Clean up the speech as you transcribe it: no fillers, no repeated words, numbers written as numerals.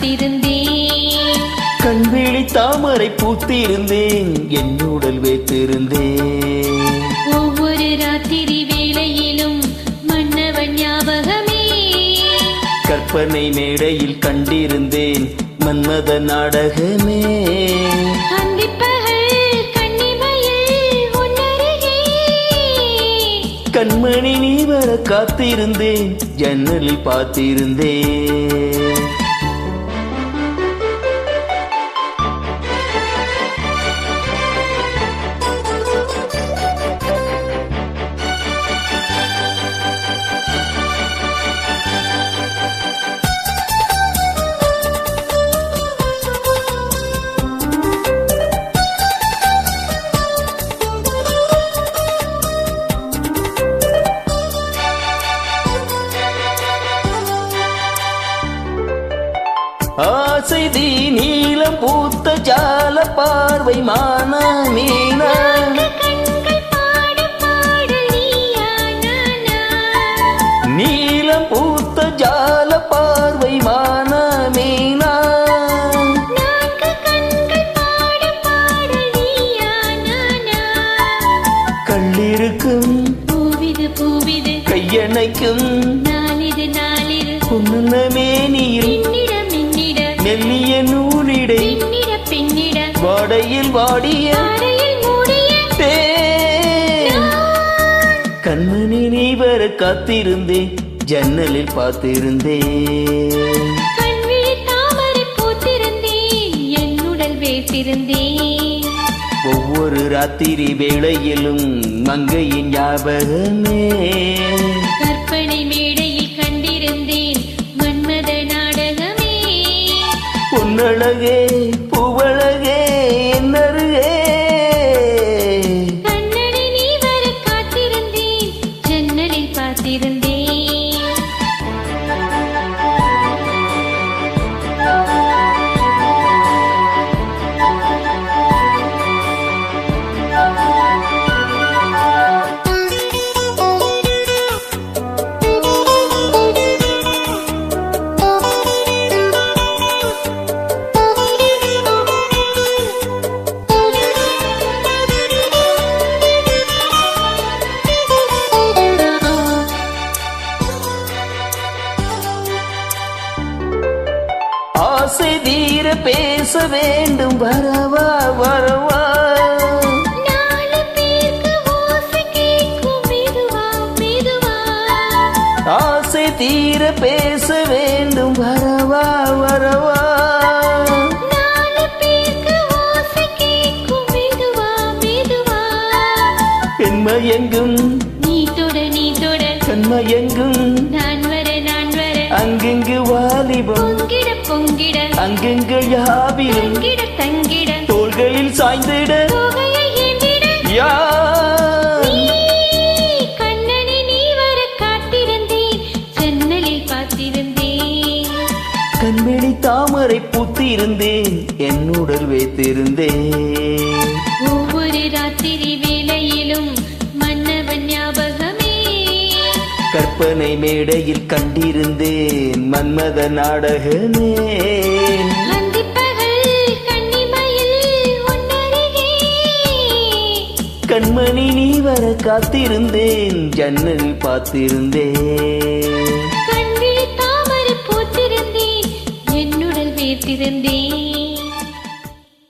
காத்திருந்தேன். கண்விழி தாமரை பூத்திருந்தேன், என் உடல் வைத்திருந்தேன். ஒவ்வொரு ராத்திரி வேளையிலும் மன்னவன் ஞாபகமே. கற்பனை மேடையில் கண்டிருந்தேன் மன்மத நாடகமே. கண்மணி நீ வர காத்திருந்தேன், ஜன்னலில் பார்த்திருந்தேன். ஆசை தீ நீலம் பூத்த ஜால பார்வை மான மீனா. நீலம் பூத்த ஜால பார்வை மான மீனா. கள்ளிருக்கும் பூவிது பூவிது கையணைக்கும் நாளிது நாளிது மேனியில் மெல்லிய நூலிடை வாடையில் வாடிய கண்மணி நீ வர காத்திருந்தேன், ஜன்னலில் பார்த்திருந்தேன். என்னுடல் வைத்திருந்தேன். ஒவ்வொரு ராத்திரி வேளையிலும் மங்கையின் ஞாபகமே. கற்பனை மேடையில் கண்டிருந்தேன் மன்மத நாடகமே. பொன்னழகே பூவழகே என்னருகே. கண்ணனை நீ வர காத்திருந்தேன், ஜன்னலில் பார்த்திருந்தேன். ஆசை தீர பேச வேண்டும், வரவா வரவா. ஆசை தீர பேச வேண்டும், வரவா வரவா. பெண்மயங்கும் நீ தொட நீ தொட கண்மயங்கும் நான் வர நான் வர. அங்கெங்கு வாலிபம் பொங்கிட பொங்கிட அங்கெங்கு யாவிலும் தங்கிட தங்கிட தோள்களில் சாய்ந்திட தொகையை ஏந்திட. கண்ணனை நீ வர காத்திருந்தேன், ஜன்னலில் பார்த்திருந்தேன். கண்விழி தாமரை பூத்திருந்தேன், என் உடல் வைத்திருந்தேன். ஒவ்வொரு ராத்திரி வேளையிலும் மன்னவன் ஞாபகமே. கற்பனை மேடையில் கண்டிருந்தேன் மன்மத நாடகமே. கண்மணி நீ வர காத்திருந்தேன், ஜன்னலில் பார்த்திருந்தேன். கண்விழி தாமரை பூத்திருந்தேன், என்னுடல் வைத்திருந்தேன்.